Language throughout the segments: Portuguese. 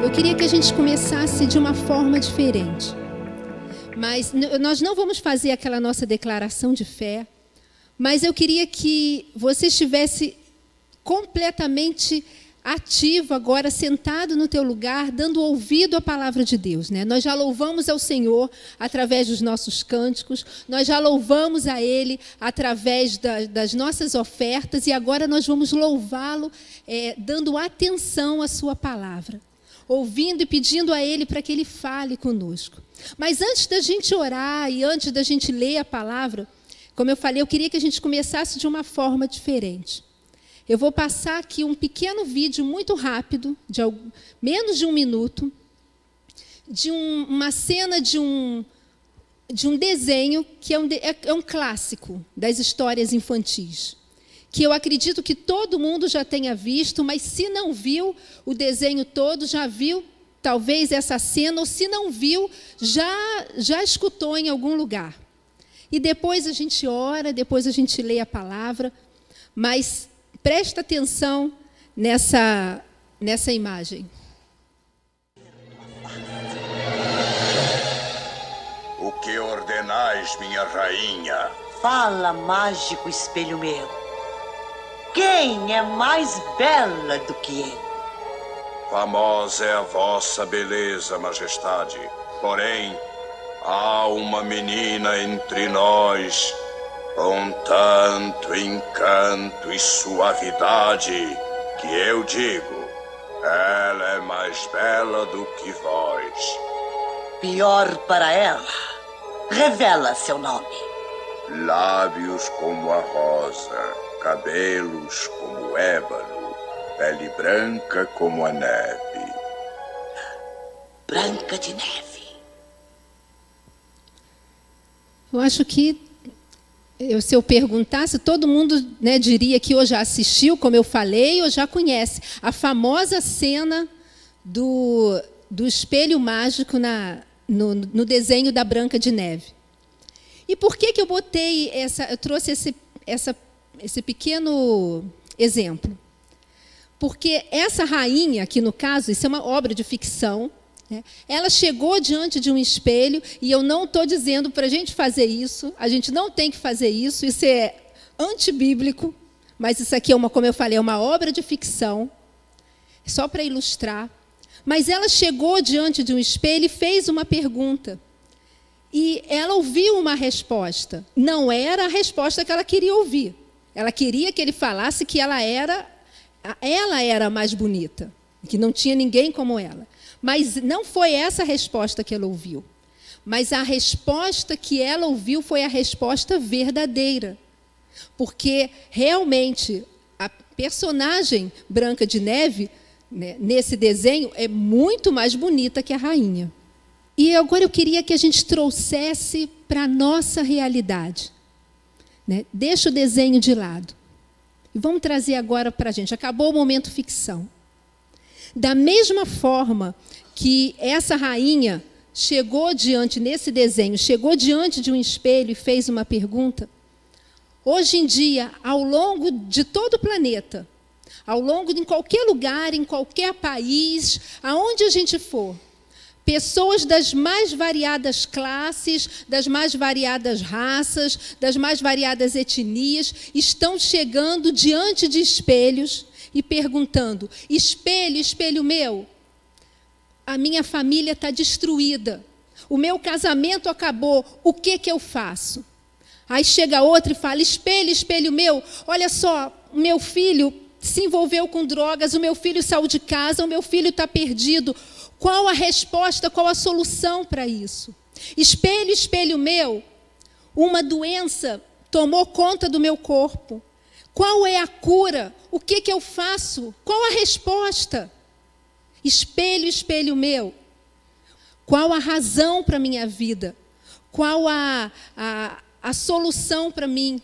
Eu queria que a gente começasse de uma forma diferente. Mas nós não vamos fazer aquela nossa declaração de fé, mas eu queria que você estivesse completamente ativo agora, sentado no teu lugar, dando ouvido à palavra de Deus, né? Nós já louvamos ao Senhor através dos nossos cânticos, nós já louvamos a Ele através das nossas ofertas, e agora nós vamos louvá-lo dando atenção à sua palavra, ouvindo e pedindo a Ele para que Ele fale conosco. Mas antes da gente orar e antes da gente ler a palavra, como eu falei, eu queria que a gente começasse de uma forma diferente. Eu vou passar aqui um pequeno vídeo muito rápido, de menos de 1 minuto, de uma cena de um desenho que é um clássico das histórias infantis, que eu acredito que todo mundo já tenha visto, mas se não viu o desenho todo, já viu talvez essa cena, ou se não viu, já escutou em algum lugar. E depois a gente ora, depois a gente lê a palavra, mas presta atenção nessa imagem. O que ordenais, minha rainha? Fala, mágico espelho meu. Quem é mais bela do que ele? Famosa é a vossa beleza, majestade. Porém, há uma menina entre nós com tanto encanto e suavidade que eu digo, ela é mais bela do que vós. Pior para ela, revela seu nome. Lábios como a rosa, cabelos como o ébano, pele branca como a neve. Branca de Neve. Eu acho que, se eu perguntasse, todo mundo, né, diria que ou já assistiu, como eu falei, ou já conhece a famosa cena do espelho mágico no desenho da Branca de Neve. E por que eu botei eu trouxe esse pequeno exemplo? Porque essa rainha, aqui no caso, isso é uma obra de ficção, né? Ela chegou diante de um espelho, e eu não estou dizendo para a gente fazer isso, a gente não tem que fazer isso, isso é antibíblico, mas isso aqui como eu falei, é uma obra de ficção, só para ilustrar. Mas ela chegou diante de um espelho e fez uma pergunta. E ela ouviu uma resposta. Não era a resposta que ela queria ouvir. Ela queria que ele falasse que ela era a mais bonita, que não tinha ninguém como ela. Mas não foi essa a resposta que ela ouviu. Mas a resposta que ela ouviu foi a resposta verdadeira. Porque, realmente, a personagem Branca de Neve, né, nesse desenho, é muito mais bonita que a rainha. E agora eu queria que a gente trouxesse para a nossa realidade, né? Deixa o desenho de lado. E vamos trazer agora para a gente. Acabou o momento ficção. Da mesma forma que essa rainha chegou nesse desenho, chegou diante de um espelho e fez uma pergunta, hoje em dia, ao longo de todo o planeta, ao longo de qualquer lugar, em qualquer país, aonde a gente for, pessoas das mais variadas classes, das mais variadas raças, das mais variadas etnias, estão chegando diante de espelhos e perguntando: espelho, espelho meu, a minha família está destruída, o meu casamento acabou, o que eu faço? Aí chega outro e fala: espelho, espelho meu, olha só, o meu filho se envolveu com drogas, o meu filho saiu de casa, o meu filho está perdido. Qual a resposta, qual a solução para isso? Espelho, espelho meu, uma doença tomou conta do meu corpo. Qual é a cura? O que eu faço? Qual a resposta? Espelho, espelho meu, qual a razão para a minha vida? Qual a solução para mim?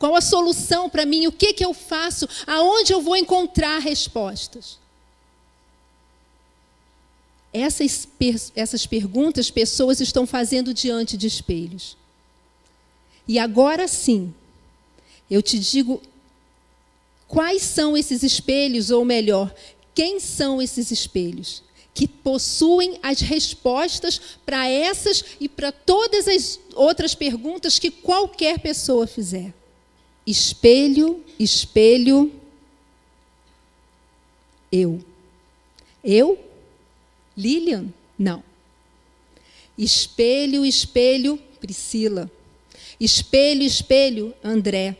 Qual a solução para mim? O que eu faço? Aonde eu vou encontrar respostas? Essas perguntas pessoas estão fazendo diante de espelhos. E agora sim, eu te digo quais são esses espelhos, ou melhor, Quem são esses espelhos? Que possuem as respostas para essas e para todas as outras perguntas que qualquer pessoa fizer. Espelho, espelho, eu. Eu? Lilian? Não. Espelho, espelho, Priscila. Espelho, espelho, André.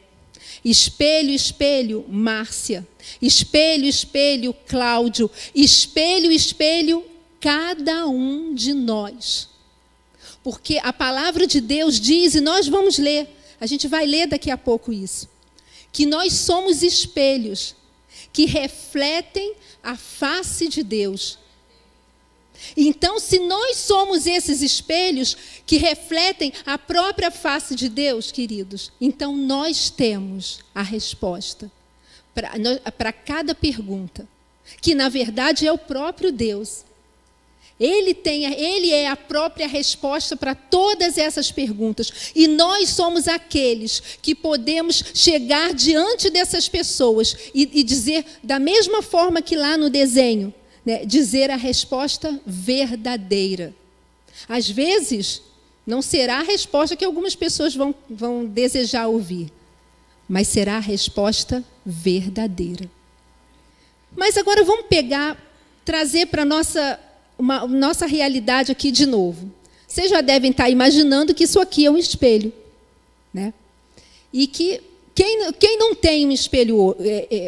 Espelho, espelho, Márcia. Espelho, espelho, Cláudio. Espelho, espelho, cada um de nós. Porque a palavra de Deus diz, e nós vamos ler, a gente vai ler daqui a pouco isso, que nós somos espelhos que refletem a face de Deus. Então, se nós somos esses espelhos que refletem a própria face de Deus, queridos, então nós temos a resposta para cada pergunta, que na verdade é o próprio Deus. Ele é a própria resposta para todas essas perguntas. E nós somos aqueles que podemos chegar diante dessas pessoas e dizer, da mesma forma que lá no desenho, né, dizer a resposta verdadeira. Às vezes, não será a resposta que algumas pessoas vão desejar ouvir, mas será a resposta verdadeira. Mas agora vamos trazer para a nossa realidade aqui de novo. Vocês já devem estar imaginando que isso aqui é um espelho, né? E que quem não tem um espelho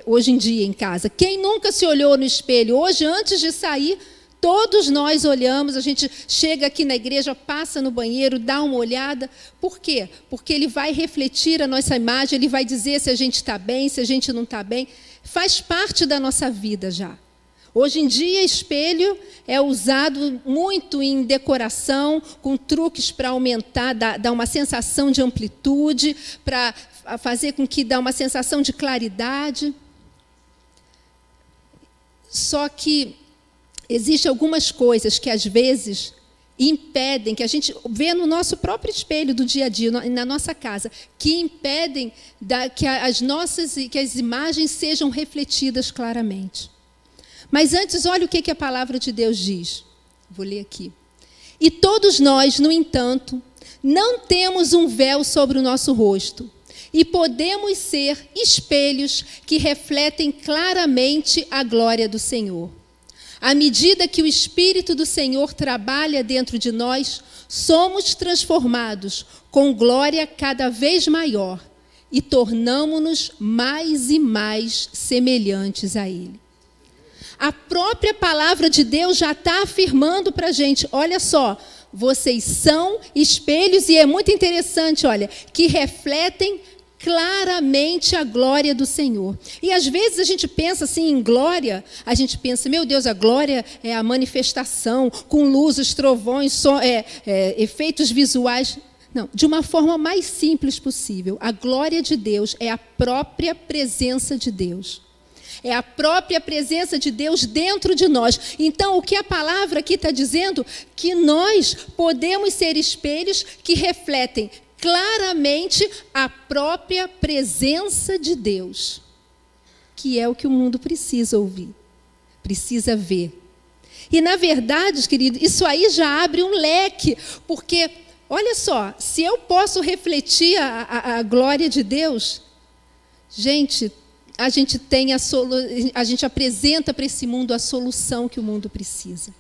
hoje em dia em casa? Quem nunca se olhou no espelho? Hoje, antes de sair, todos nós olhamos, a gente chega aqui na igreja, passa no banheiro, dá uma olhada. Por quê? Porque ele vai refletir a nossa imagem, ele vai dizer se a gente está bem, se a gente não está bem. Faz parte da nossa vida já. Hoje em dia, espelho é usado muito em decoração, com truques para aumentar, dar uma sensação de amplitude, para fazer com que dê uma sensação de claridade. Só que existem algumas coisas que, às vezes, impedem, que a gente vê no nosso próprio espelho do dia a dia, na nossa casa, que impedem que as imagens sejam refletidas claramente. Mas antes, olha o que a palavra de Deus diz. Vou ler aqui. E todos nós, no entanto, não temos um véu sobre o nosso rosto, e podemos ser espelhos que refletem claramente a glória do Senhor. À medida que o Espírito do Senhor trabalha dentro de nós, somos transformados com glória cada vez maior e tornamo-nos mais e mais semelhantes a Ele. A própria palavra de Deus já está afirmando para a gente, olha só, vocês são espelhos, e é muito interessante, olha, que refletem claramente a glória do Senhor. E às vezes a gente pensa assim em glória, a gente pensa, meu Deus, a glória é a manifestação, com luzes, trovões, efeitos visuais. Não, de uma forma mais simples possível. A glória de Deus é a própria presença de Deus. É a própria presença de Deus dentro de nós. Então, o que a palavra aqui está dizendo? Que nós podemos ser espelhos que refletem claramente a própria presença de Deus, que é o que o mundo precisa ouvir, precisa ver. E, na verdade, querido, isso aí já abre um leque, porque, olha só, se eu posso refletir a glória de Deus, gente, a gente apresenta para esse mundo a solução que o mundo precisa.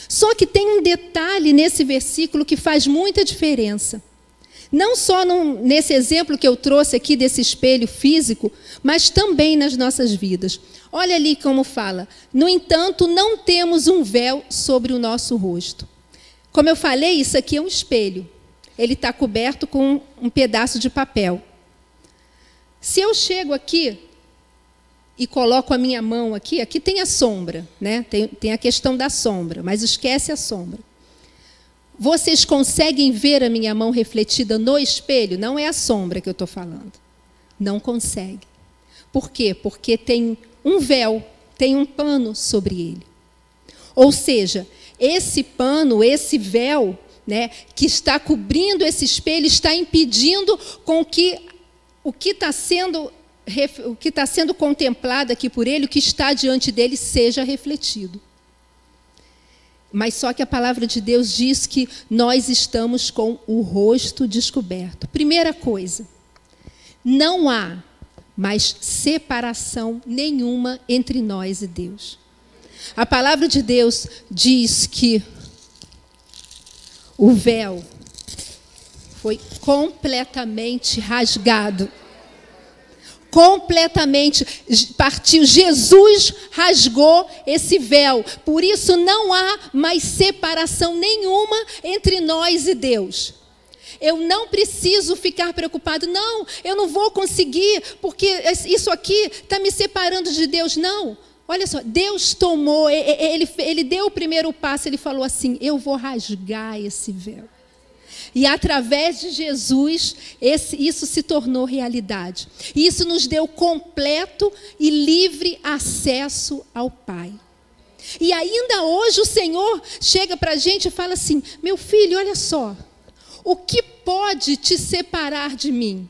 Só que tem um detalhe nesse versículo que faz muita diferença. Não só nesse exemplo que eu trouxe aqui desse espelho físico, mas também nas nossas vidas. Olha ali como fala. No entanto, não temos um véu sobre o nosso rosto. Como eu falei, isso aqui é um espelho. Ele está coberto com um pedaço de papel. Se eu chego aqui e coloco a minha mão aqui tem a sombra, né? Tem a questão da sombra, mas esquece a sombra. Vocês conseguem ver a minha mão refletida no espelho? Não é a sombra que eu estou falando. Não consegue. Por quê? Porque tem um véu, tem um pano sobre ele. Ou seja, esse pano, esse véu, né, que está cobrindo esse espelho, está impedindo com que o que está sendo o que está sendo contemplado aqui por ele, o que está diante dele, seja refletido. Mas só que a palavra de Deus diz que nós estamos com o rosto descoberto. Primeira coisa, não há mais separação nenhuma entre nós e Deus. A palavra de Deus diz que o véu foi completamente rasgado. Completamente partiu. Jesus rasgou esse véu. Por isso não há mais separação nenhuma entre nós e Deus. Eu não preciso ficar preocupado. Não, eu não vou conseguir, porque isso aqui está me separando de Deus. Não. Olha só, Deus tomou, ele deu o primeiro passo, ele falou assim, eu vou rasgar esse véu. E através de Jesus, isso se tornou realidade. E isso nos deu completo e livre acesso ao Pai. E ainda hoje o Senhor chega para a gente e fala assim, meu filho, olha só, o que pode te separar de mim?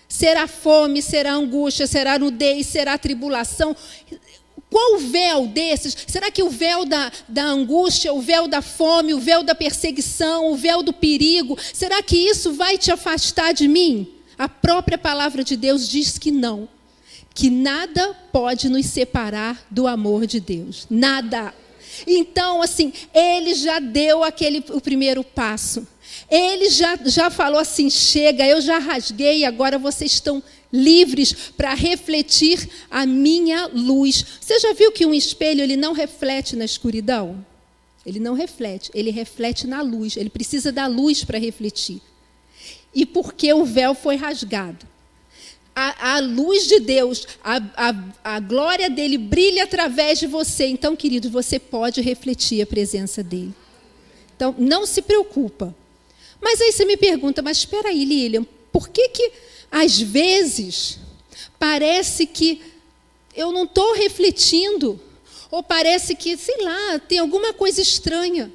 Será fome, será angústia, será nudez, será tribulação? Qual o véu desses? Será que o véu da angústia, o véu da fome, o véu da perseguição, o véu do perigo, será que isso vai te afastar de mim? A própria palavra de Deus diz que não. Que nada pode nos separar do amor de Deus. Nada. Então, assim, ele já deu o primeiro passo. Ele já falou assim, chega, eu já rasguei, agora vocês estão livres para refletir a minha luz. Você já viu que um espelho ele não reflete na escuridão? Ele não reflete, ele reflete na luz. Ele precisa da luz para refletir. E porque o véu foi rasgado. A luz de Deus, a glória dele brilha através de você. Então, querido, você pode refletir a presença dele. Então, não se preocupa. Mas aí você me pergunta, mas espera aí, Lilian, por que às vezes parece que eu não estou refletindo, ou parece que, sei lá, tem alguma coisa estranha?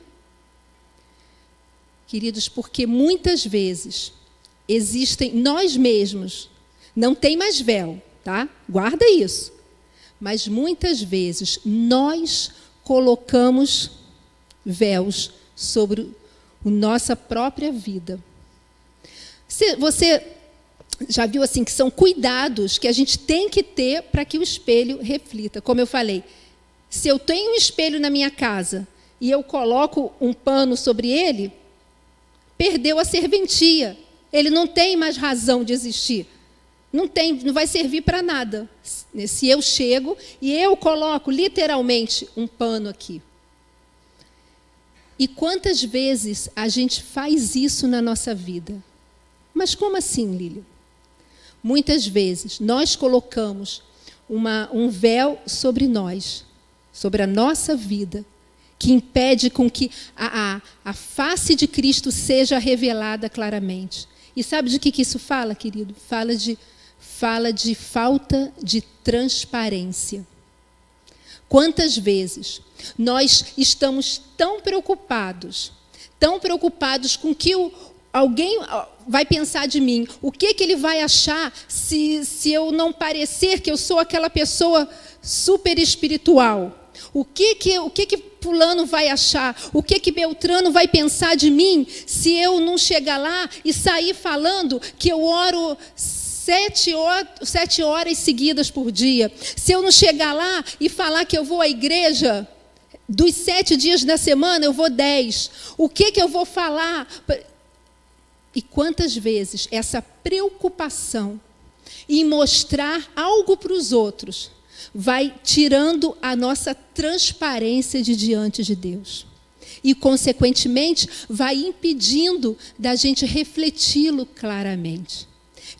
Queridos, porque muitas vezes existem, nós mesmos, não tem mais véu, tá? Guarda isso. Mas muitas vezes nós colocamos véus sobre a nossa própria vida. Você já viu assim que são cuidados que a gente tem que ter para que o espelho reflita? Como eu falei, se eu tenho um espelho na minha casa e eu coloco um pano sobre ele, perdeu a serventia. Ele não tem mais razão de existir. Não vai servir para nada. Se eu chego e eu coloco literalmente um pano aqui. E quantas vezes a gente faz isso na nossa vida? Mas como assim, Lília? Muitas vezes nós colocamos um véu sobre nós, sobre a nossa vida, que impede com que a face de Cristo seja revelada claramente. E sabe de que isso fala, querido? Fala de falta de transparência. Quantas vezes nós estamos tão preocupados com que alguém vai pensar de mim, o que ele vai achar se eu não parecer que eu sou aquela pessoa super espiritual? O que fulano vai achar? O que Beltrano vai pensar de mim se eu não chegar lá e sair falando que eu oro 7 horas seguidas por dia? Se eu não chegar lá e falar que eu vou à igreja, dos 7 dias da semana eu vou 10. O que eu vou falar? E quantas vezes essa preocupação em mostrar algo para os outros vai tirando a nossa transparência de diante de Deus. E, consequentemente, vai impedindo da gente refleti-lo claramente.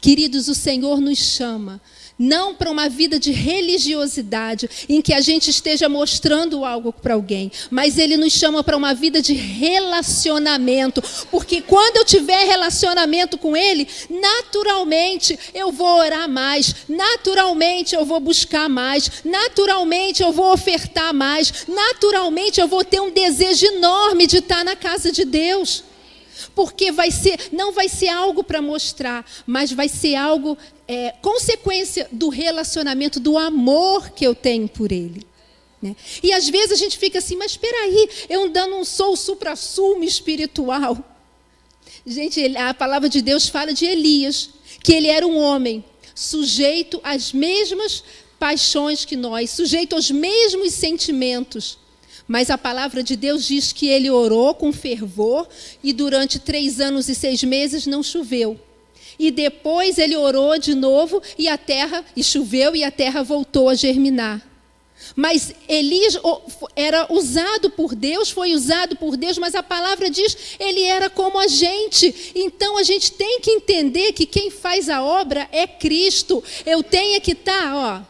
Queridos, o Senhor nos chama não para uma vida de religiosidade, em que a gente esteja mostrando algo para alguém, mas Ele nos chama para uma vida de relacionamento, porque quando eu tiver relacionamento com Ele, naturalmente eu vou orar mais, naturalmente eu vou buscar mais, naturalmente eu vou ofertar mais, naturalmente eu vou ter um desejo enorme de estar na casa de Deus. Porque não vai ser algo para mostrar, mas vai ser algo consequência do relacionamento, do amor que eu tenho por ele. Né? E às vezes a gente fica assim, mas espera aí, eu ainda não sou o supra-sumo espiritual. Gente, a palavra de Deus fala de Elias, que ele era um homem sujeito às mesmas paixões que nós, sujeito aos mesmos sentimentos. Mas a palavra de Deus diz que ele orou com fervor e durante 3 anos e 6 meses não choveu. E depois ele orou de novo e choveu e a terra voltou a germinar. Mas Elias era usado por Deus, foi usado por Deus, mas a palavra diz, ele era como a gente. Então a gente tem que entender que quem faz a obra é Cristo. Eu tenho que estar,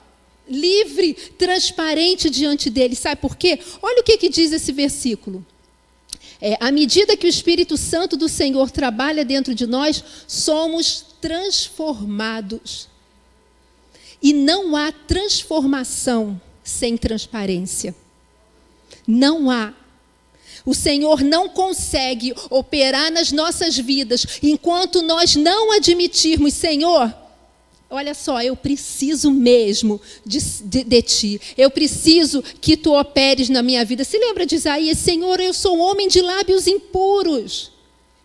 livre, transparente diante dele. Sabe por quê? Olha o que diz esse versículo. À medida que o Espírito Santo do Senhor trabalha dentro de nós, somos transformados. E não há transformação sem transparência. Não há. O Senhor não consegue operar nas nossas vidas enquanto nós não admitirmos, Senhor, olha só, eu preciso mesmo de Ti. Eu preciso que Tu operes na minha vida. Se lembra de Isaías? Senhor, eu sou um homem de lábios impuros.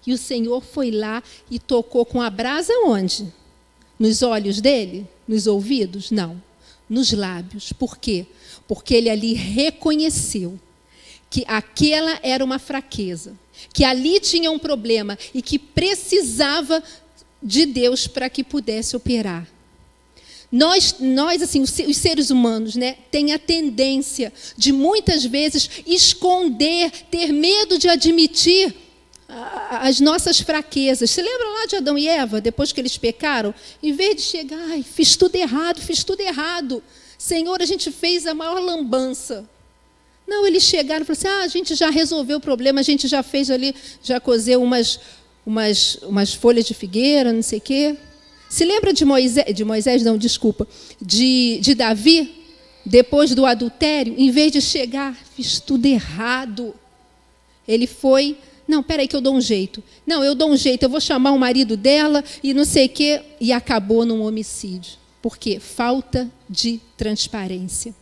E o Senhor foi lá e tocou com a brasa onde? Nos olhos dele? Nos ouvidos? Não. Nos lábios. Por quê? Porque ele ali reconheceu que aquela era uma fraqueza, que ali tinha um problema e que precisava de Deus para que pudesse operar. Nós assim, os seres humanos, né, têm a tendência de muitas vezes esconder, ter medo de admitir as nossas fraquezas. Você lembra lá de Adão e Eva, depois que eles pecaram? Em vez de chegar, fiz tudo errado. Senhor, a gente fez a maior lambança. Não, eles chegaram e falaram assim, a gente já resolveu o problema, a gente já fez ali, já cozeu umas folhas de figueira, não sei o quê. Se lembra de de Davi, depois do adultério, em vez de chegar, fiz tudo errado. Ele foi, não, peraí que eu dou um jeito. Não, eu dou um jeito, eu vou chamar o marido dela e não sei o quê, e acabou num homicídio. Por quê? Falta de transparência.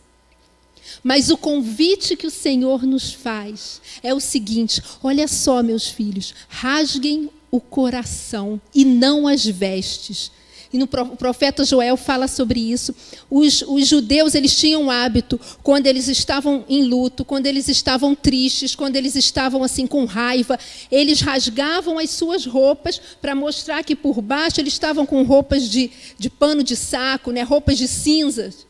Mas o convite que o Senhor nos faz é o seguinte, olha só, meus filhos, rasguem o coração e não as vestes. E o profeta Joel fala sobre isso. Os judeus, eles tinham um hábito, quando eles estavam em luto, quando eles estavam tristes, quando eles estavam assim com raiva, eles rasgavam as suas roupas para mostrar que por baixo eles estavam com roupas de pano de saco, né, roupas de cinzas.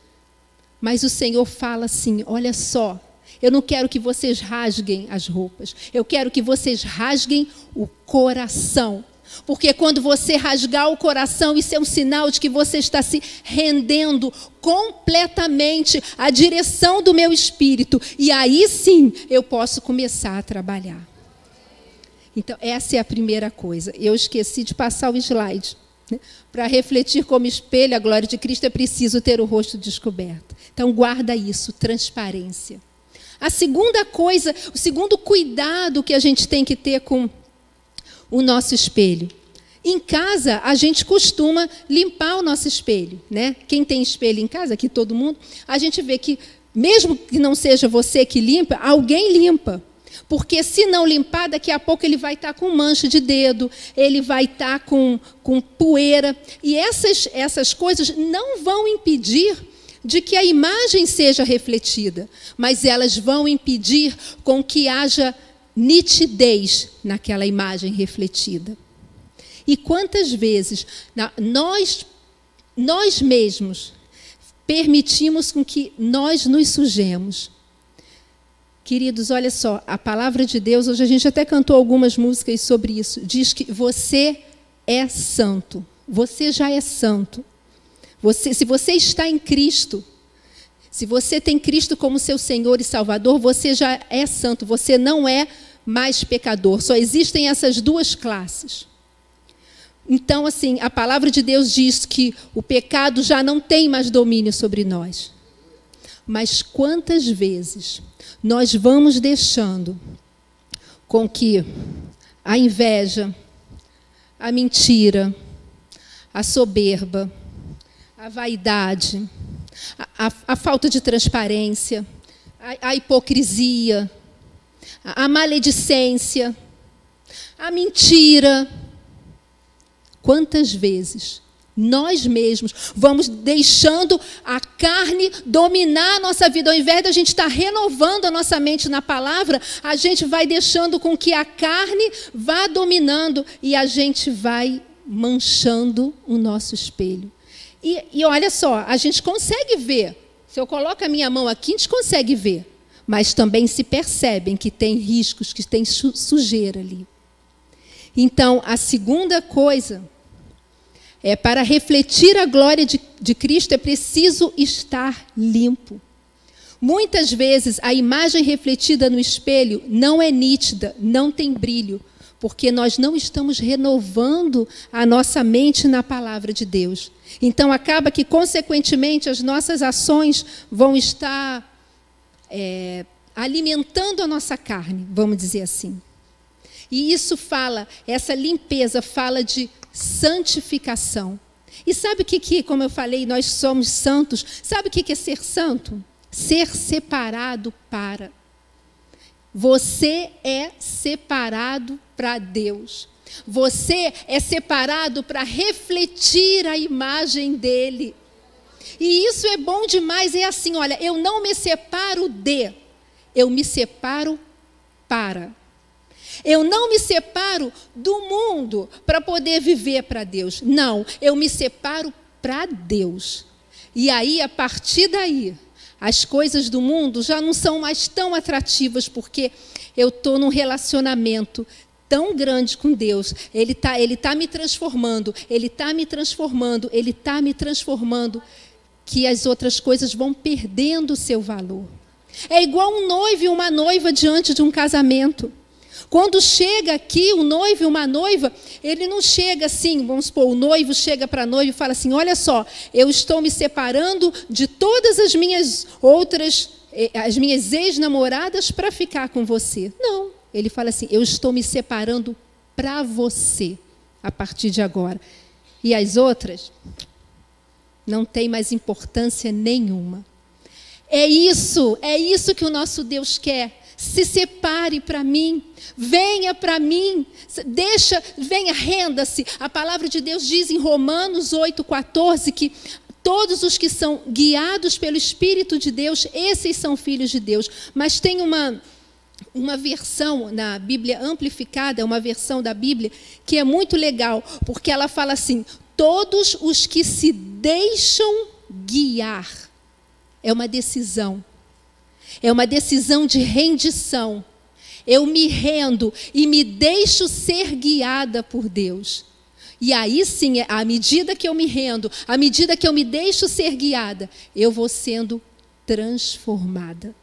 Mas o Senhor fala assim, olha só, eu não quero que vocês rasguem as roupas, eu quero que vocês rasguem o coração. Porque quando você rasgar o coração, isso é um sinal de que você está se rendendo completamente à direção do meu espírito. E aí sim eu posso começar a trabalhar. Então, essa é a primeira coisa. Eu esqueci de passar o slide. Para refletir como espelho a glória de Cristo é preciso ter o rosto descoberto. Então, guarda isso, transparência. A segunda coisa, o segundo cuidado que a gente tem que ter com o nosso espelho. Em casa, a gente costuma limpar o nosso espelho, né? Quem tem espelho em casa, aqui todo mundo, a gente vê que, mesmo que não seja você que limpa, alguém limpa. Porque se não limpar, daqui a pouco ele vai estar com mancha de dedo, ele vai estar com poeira. E essas coisas não vão impedir de que a imagem seja refletida, mas elas vão impedir com que haja nitidez naquela imagem refletida. E quantas vezes nós mesmos permitimos com que nós nos sujemos? Queridos, olha só, a palavra de Deus, hoje a gente até cantou algumas músicas sobre isso, diz que você é santo, você já é santo. Se você está em Cristo, se você tem Cristo como seu Senhor e Salvador, você já é santo, você não é mais pecador. Só existem essas duas classes. Então, assim, a palavra de Deus diz que o pecado já não tem mais domínio sobre nós. Mas quantas vezes nós vamos deixando com que a inveja, a mentira, a soberba, a vaidade, a falta de transparência, a hipocrisia, a maledicência, a mentira. Quantas vezes nós mesmos vamos deixando a carne dominar a nossa vida? Ao invés de a gente estar renovando a nossa mente na palavra, a gente vai deixando com que a carne vá dominando e a gente vai manchando o nosso espelho. E olha só, a gente consegue ver. Se eu coloco a minha mão aqui, a gente consegue ver. Mas também se percebem que tem riscos, que tem sujeira ali. Então, a segunda coisa é, para refletir a glória de Cristo, é preciso estar limpo. Muitas vezes, a imagem refletida no espelho não é nítida, não tem brilho, porque nós não estamos renovando a nossa mente na palavra de Deus. Então, acaba que, consequentemente, as nossas ações vão estar alimentando a nossa carne, vamos dizer assim. E isso fala, essa limpeza fala de santificação. E sabe o que, como eu falei, nós somos santos. Sabe o que é ser santo? Ser separado para. Você é separado para Deus. Você é separado para refletir a imagem dele. E isso é bom demais. É assim, olha, eu não me separo de, eu me separo para. Eu não me separo do mundo para poder viver para Deus. Não, eu me separo para Deus. E aí, a partir daí, as coisas do mundo já não são mais tão atrativas, porque eu estou num relacionamento tão grande com Deus. Ele tá me transformando, Ele está me transformando, Ele está me transformando, que as outras coisas vão perdendo o seu valor. É igual um noivo e uma noiva diante de um casamento. Quando chega aqui um noivo e uma noiva, ele não chega assim, vamos supor, o noivo chega para a noiva e fala assim, olha só, eu estou me separando de todas as minhas ex-namoradas para ficar com você. Não, ele fala assim, eu estou me separando para você a partir de agora. E as outras não têm mais importância nenhuma. É isso que o nosso Deus quer. Se separe para mim, venha para mim, venha, renda-se. A palavra de Deus diz em Romanos 8,14 que todos os que são guiados pelo Espírito de Deus, esses são filhos de Deus. Mas tem uma versão na Bíblia amplificada, uma versão da Bíblia que é muito legal, porque ela fala assim, todos os que se deixam guiar. É uma decisão. É uma decisão de rendição. Eu me rendo e me deixo ser guiada por Deus. E aí sim, à medida que eu me rendo, à medida que eu me deixo ser guiada, eu vou sendo transformada.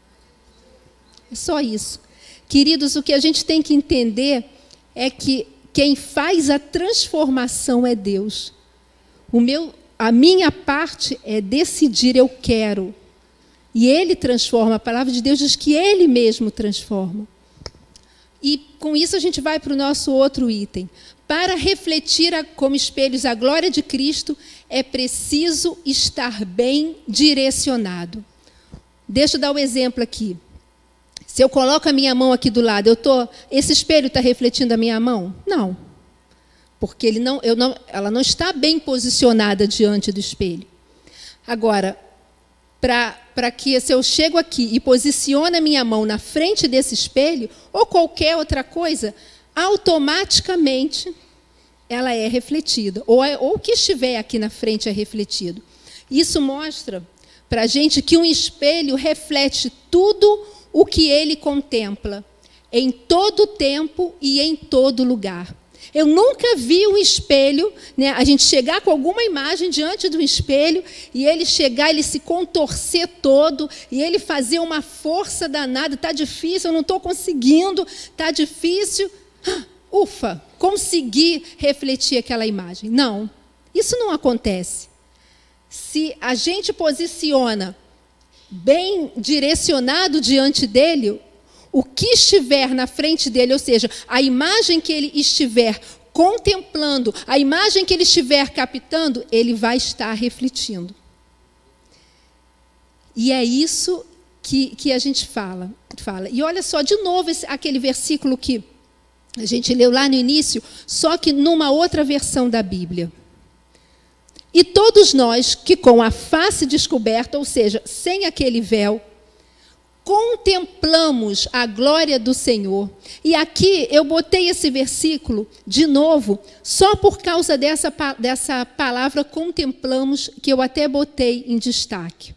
É só isso. Queridos, o que a gente tem que entender é que quem faz a transformação é Deus. A minha parte é decidir, eu quero. E Ele transforma, a palavra de Deus diz que Ele mesmo transforma. E com isso a gente vai para o nosso outro item. Para refletir como espelhos a glória de Cristo, é preciso estar bem direcionado. Deixa eu dar um exemplo aqui. Se eu coloco a minha mão aqui do lado, esse espelho está refletindo a minha mão? Não. Porque ela não está bem posicionada diante do espelho. Agora, para que se eu chego aqui e posiciono a minha mão na frente desse espelho, ou qualquer outra coisa, automaticamente ela é refletida. Ou o que estiver aqui na frente é refletido. Isso mostra para a gente que um espelho reflete tudo o que ele contempla, em todo tempo e em todo lugar. Eu nunca vi um espelho, né, a gente chegar com alguma imagem diante do espelho e ele chegar, ele se contorcer todo e ele fazer uma força danada. Está difícil, eu não estou conseguindo, está difícil. Ufa, consegui refletir aquela imagem. Não, isso não acontece. Se a gente posiciona bem direcionado diante dele, o que estiver na frente dele, ou seja, a imagem que ele estiver contemplando a imagem que ele estiver captando, ele vai estar refletindo. E é isso que a gente fala. E olha só, de novo, aquele versículo que a gente leu lá no início, só que numa outra versão da Bíblia. E todos nós que com a face descoberta, ou seja, sem aquele véu, contemplamos a glória do Senhor. E aqui eu botei esse versículo de novo, só por causa dessa palavra contemplamos, que eu até botei em destaque.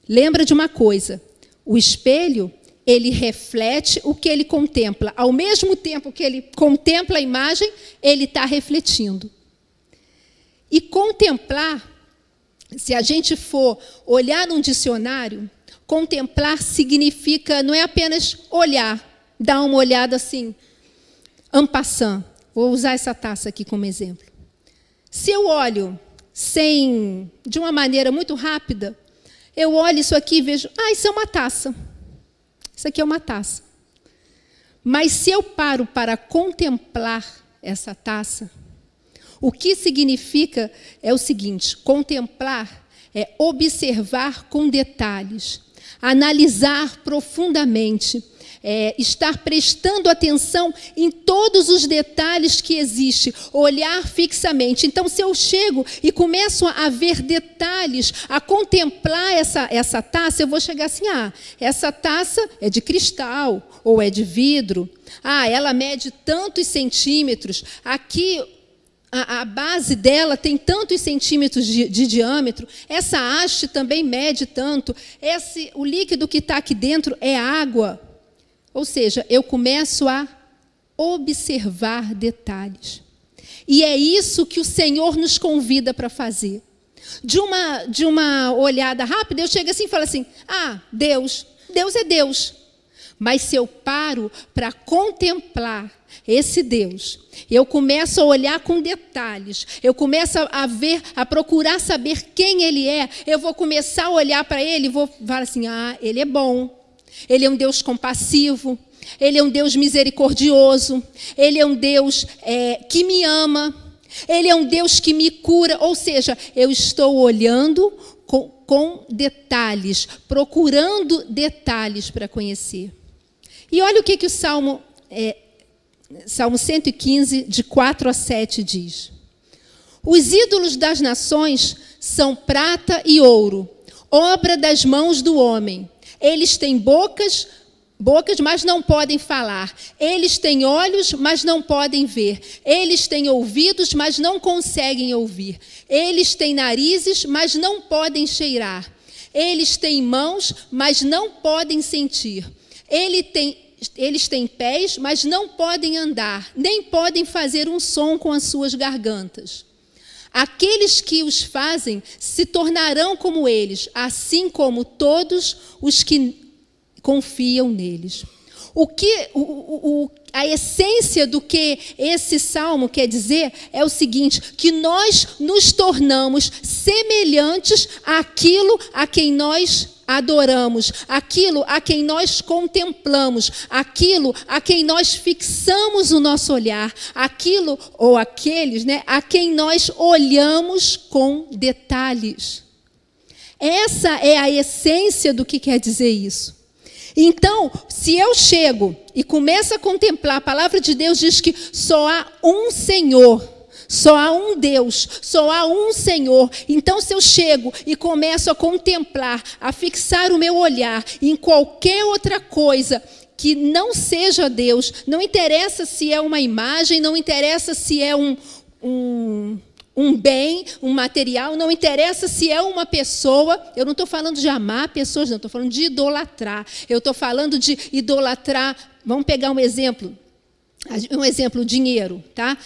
Lembra de uma coisa, o espelho, ele reflete o que ele contempla. Ao mesmo tempo que ele contempla a imagem, ele está refletindo. E contemplar, se a gente for olhar num dicionário, contemplar significa, não é apenas olhar, dar uma olhada assim, en passant. Vou usar essa taça aqui como exemplo. Se eu olho de uma maneira muito rápida, eu olho isso aqui e vejo, isso é uma taça. Isso aqui é uma taça. Mas se eu paro para contemplar essa taça, o que significa é o seguinte: contemplar é observar com detalhes, analisar profundamente, estar prestando atenção em todos os detalhes que existem, olhar fixamente. Então, se eu chego e começo a ver detalhes, a contemplar essa taça, eu vou chegar assim, essa taça é de cristal ou é de vidro, ela mede tantos centímetros, aqui a base dela tem tantos centímetros de diâmetro, essa haste também mede tanto, o líquido que está aqui dentro é água. Ou seja, eu começo a observar detalhes. E é isso que o Senhor nos convida para fazer. De uma olhada rápida, eu chego assim e falo assim, Deus é Deus. Mas se eu paro para contemplar esse Deus, eu começo a olhar com detalhes, eu começo a ver, a procurar saber quem Ele é, eu vou começar a olhar para Ele e vou falar assim, Ele é bom. Ele é um Deus compassivo, Ele é um Deus misericordioso, Ele é um Deus que me ama, Ele é um Deus que me cura. Ou seja, eu estou olhando com detalhes, procurando detalhes para conhecer. E olha o que o Salmo 115, de 4 a 7 diz. Os ídolos das nações são prata e ouro, obra das mãos do homem. Eles têm bocas, mas não podem falar. Eles têm olhos, mas não podem ver. Eles têm ouvidos, mas não conseguem ouvir. Eles têm narizes, mas não podem cheirar. Eles têm mãos, mas não podem sentir. Eles têm pés, mas não podem andar, nem podem fazer um som com as suas gargantas. Aqueles que os fazem se tornarão como eles, assim como todos os que confiam neles. A essência do que esse salmo quer dizer é o seguinte, que nós nos tornamos semelhantes àquilo a quem nós adoramos, aquilo a quem nós contemplamos, aquilo a quem nós fixamos o nosso olhar, aquilo ou aqueles, a quem nós olhamos com detalhes. Essa é a essência do que quer dizer isso. Então, se eu chego e começo a contemplar, a palavra de Deus diz que só há um Senhor, só há um Deus, só há um Senhor. Então, se eu chego e começo a contemplar, a fixar o meu olhar em qualquer outra coisa que não seja Deus, não interessa se é uma imagem, não interessa se é um bem, um material, não interessa se é uma pessoa. Eu não estou falando de amar pessoas, não, estou falando de idolatrar. Eu estou falando de idolatrar. Vamos pegar um exemplo, dinheiro, tá?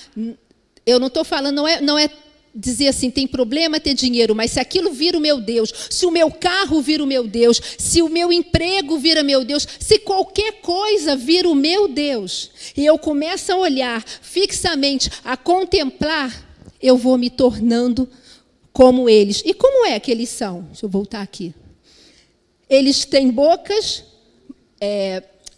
Eu não estou falando, não é dizer assim, tem problema ter dinheiro, mas se aquilo vira o meu Deus, se o meu carro vira o meu Deus, se o meu emprego vira meu Deus, se qualquer coisa vira o meu Deus, e eu começo a olhar fixamente, a contemplar, eu vou me tornando como eles. E como é que eles são? Deixa eu voltar aqui. Eles têm bocas,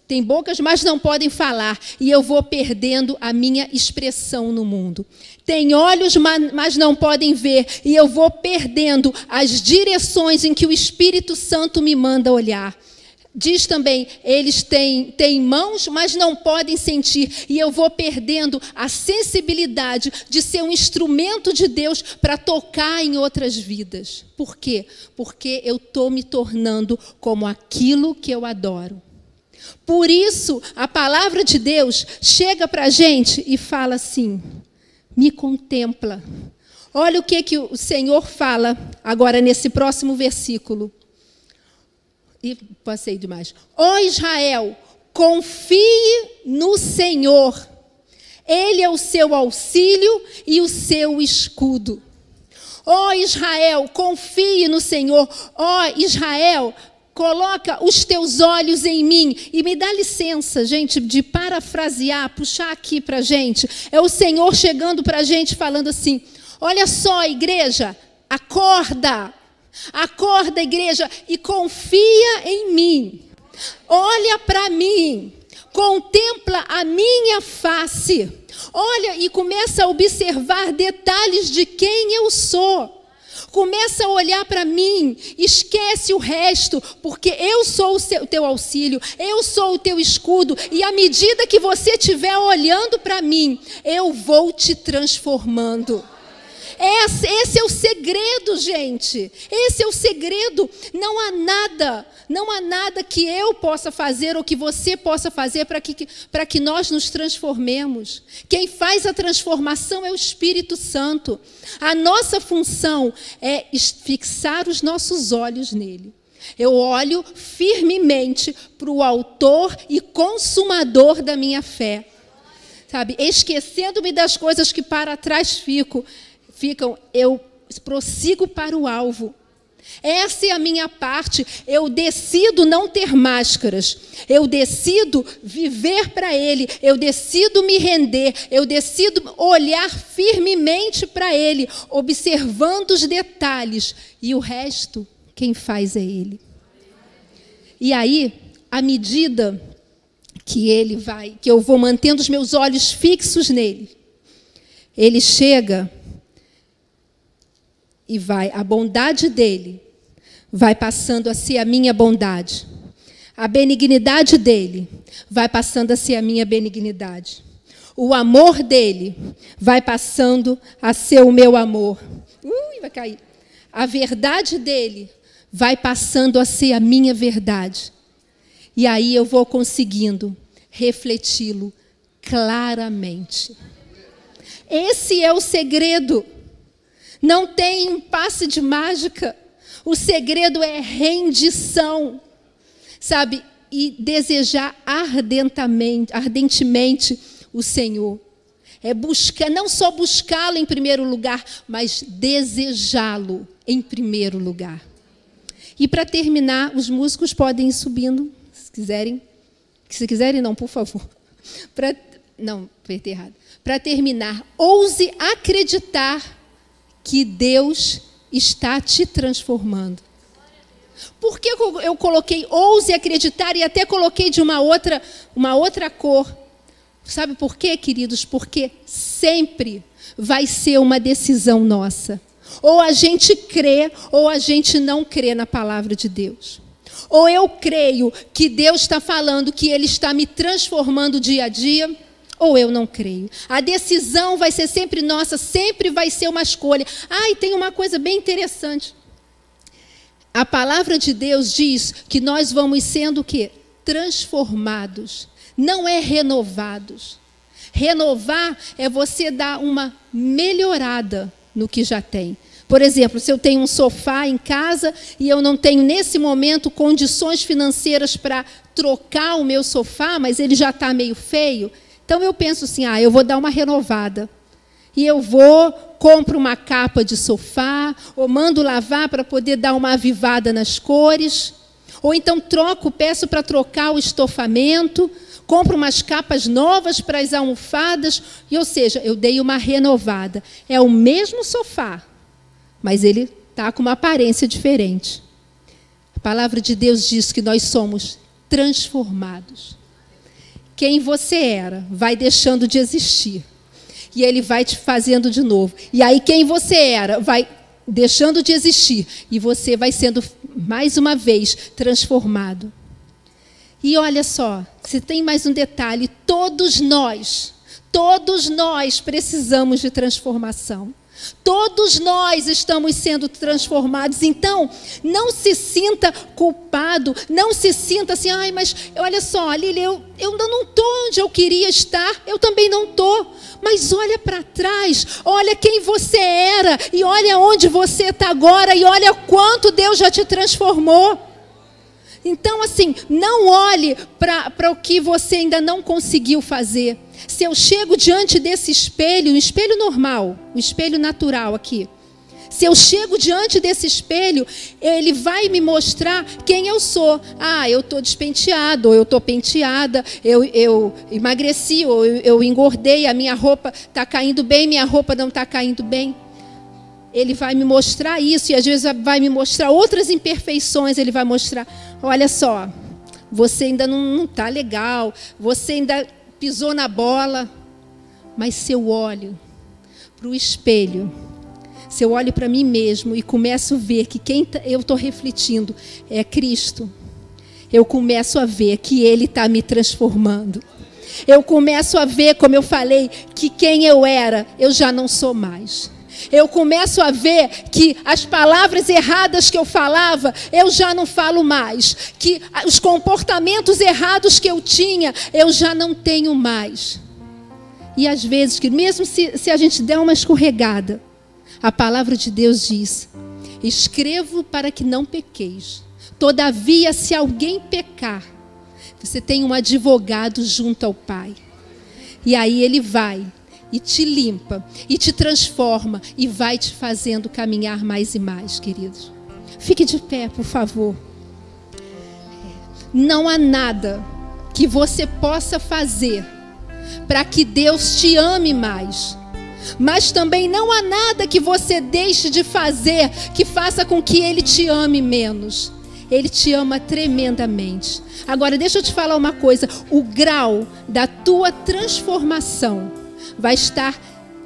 Têm bocas, mas não podem falar, e eu vou perdendo a minha expressão no mundo. Têm olhos, mas não podem ver, e eu vou perdendo as direções em que o Espírito Santo me manda olhar. Diz também, eles têm mãos, mas não podem sentir, e eu vou perdendo a sensibilidade de ser um instrumento de Deus para tocar em outras vidas. Por quê? Porque eu estou me tornando como aquilo que eu adoro. Por isso, a palavra de Deus chega para a gente e fala assim, me contempla. Olha o que o Senhor fala agora nesse próximo versículo. E passei demais. Ó Israel, confie no Senhor. Ele é o seu auxílio e o seu escudo. Ó Israel, confie no Senhor. Ó Israel, coloca os teus olhos em mim. E me dá licença, gente, de parafrasear, puxar aqui para a gente. É o Senhor chegando para a gente falando assim, olha só, igreja, acorda. Acorda, igreja, e confia em mim. Olha para mim. Contempla a minha face. Olha e começa a observar detalhes de quem eu sou. Começa a olhar para mim, esquece o resto, porque eu sou o teu auxílio, eu sou o teu escudo, e à medida que você estiver olhando para mim, eu vou te transformando. Esse é o segredo, gente. Esse é o segredo. Não há nada que eu possa fazer ou que você possa fazer para que nós nos transformemos. Quem faz a transformação é o Espírito Santo. A nossa função é fixar os nossos olhos nele. Eu olho firmemente para o autor e consumador da minha fé. Sabe? Esquecendo-me das coisas que para trás ficam, eu prossigo para o alvo. Essa é a minha parte. Eu decido não ter máscaras. Eu decido viver para Ele. Eu decido me render. Eu decido olhar firmemente para Ele, observando os detalhes. E o resto, quem faz é Ele. E aí, à medida que eu vou mantendo os meus olhos fixos nele, Ele chega e a bondade dele vai passando a ser a minha bondade. A benignidade dele vai passando a ser a minha benignidade. O amor dele vai passando a ser o meu amor. Vai cair. A verdade dele vai passando a ser a minha verdade. E aí eu vou conseguindo refleti-lo claramente. Esse é o segredo. Não tem um passe de mágica. O segredo é rendição, sabe? E desejar ardentemente o Senhor. É buscar, não só buscá-lo em primeiro lugar, mas desejá-lo em primeiro lugar. E para terminar, os músicos podem ir subindo, se quiserem. Se quiserem, não, por favor. Não, apertei errado. Para terminar, ouse acreditar que Deus está te transformando. Por que eu coloquei ouse acreditar e até coloquei de uma outra cor? Sabe por quê, queridos? Porque sempre vai ser uma decisão nossa. Ou a gente crê, ou a gente não crê na palavra de Deus. Ou eu creio que Deus está falando que Ele está me transformando dia a dia, ou eu não creio. A decisão vai ser sempre nossa, sempre vai ser uma escolha. E tem uma coisa bem interessante. A palavra de Deus diz que nós vamos sendo o quê? Transformados. Não é renovados. Renovar é você dar uma melhorada no que já tem. Por exemplo, se eu tenho um sofá em casa e eu não tenho, nesse momento, condições financeiras para trocar o meu sofá, mas ele já está meio feio, então eu penso assim, eu vou dar uma renovada. E eu compro uma capa de sofá, ou mando lavar para poder dar uma avivada nas cores. Ou então peço para trocar o estofamento, compro umas capas novas para as almofadas, ou seja, eu dei uma renovada. É o mesmo sofá, mas ele está com uma aparência diferente. A palavra de Deus diz que nós somos transformados. quem você era vai deixando de existir. E Ele vai te fazendo de novo. E aí quem você era vai deixando de existir. E você vai sendo, mais uma vez, transformado. E olha só, se tem mais um detalhe, todos nós precisamos de transformação. Todos nós estamos sendo transformados. Então, não se sinta culpado, não se sinta assim, ai, mas olha só, Lília, eu ainda não estou onde eu queria estar, eu também não estou. Mas olha para trás, olha quem você era, e olha onde você está agora, e olha quanto Deus já te transformou. Então, assim, não olhe para o que você ainda não conseguiu fazer. Se eu chego diante desse espelho, um espelho normal, um espelho natural aqui. Se eu chego diante desse espelho, ele vai me mostrar quem eu sou. Ah, eu estou despenteado, ou eu estou penteada, eu emagreci, ou eu engordei, a minha roupa está caindo bem, minha roupa não está caindo bem. Ele vai me mostrar isso, e às vezes vai me mostrar outras imperfeições. Ele vai mostrar, olha só, você ainda não está legal, você ainda pisou na bola. Mas se eu olho para o espelho, se eu olho para mim mesmo e começo a ver que quem eu estou refletindo é Cristo, eu começo a ver que Ele está me transformando. Eu começo a ver, como eu falei, que quem eu era, eu já não sou mais. Eu começo a ver que as palavras erradas que eu falava, eu já não falo mais. Que os comportamentos errados que eu tinha, eu já não tenho mais. E às vezes, que mesmo se a gente der uma escorregada, a palavra de Deus diz, escrevo para que não pequeis. Todavia, se alguém pecar, você tem um advogado junto ao Pai. E aí Ele vai e te limpa, e te transforma, e vai te fazendo caminhar mais e mais, queridos. Fique de pé, por favor. Não há nada que você possa fazer para que Deus te ame mais. Mas também não há nada que você deixe de fazer que faça com que Ele te ame menos. Ele te ama tremendamente. Agora, deixa eu te falar uma coisa. O grau da tua transformação vai estar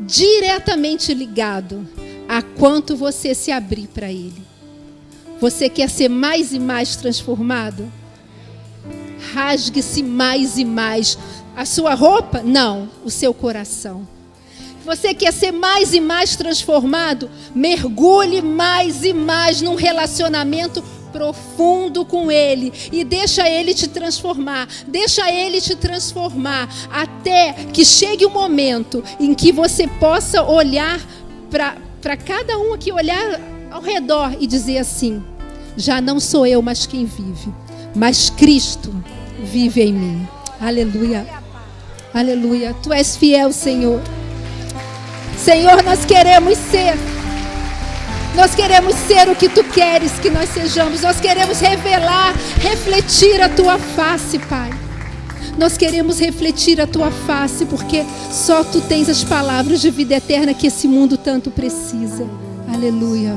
diretamente ligado a quanto você se abrir para Ele. Você quer ser mais e mais transformado? Rasgue-se mais e mais. A sua roupa? Não, o seu coração. Você quer ser mais e mais transformado? Mergulhe mais e mais num relacionamento profundo com Ele e deixa Ele te transformar, deixa Ele te transformar até que chegue o momento em que você possa olhar para cada um aqui, olhar ao redor e dizer assim, já não sou eu mais quem vive, mas Cristo vive em mim. Aleluia, aleluia. Tu és fiel, Senhor. Senhor, nós queremos ser o que Tu queres que nós sejamos. Nós queremos revelar, refletir a Tua face, Pai. Nós queremos refletir a Tua face, porque só Tu tens as palavras de vida eterna que esse mundo tanto precisa. Aleluia.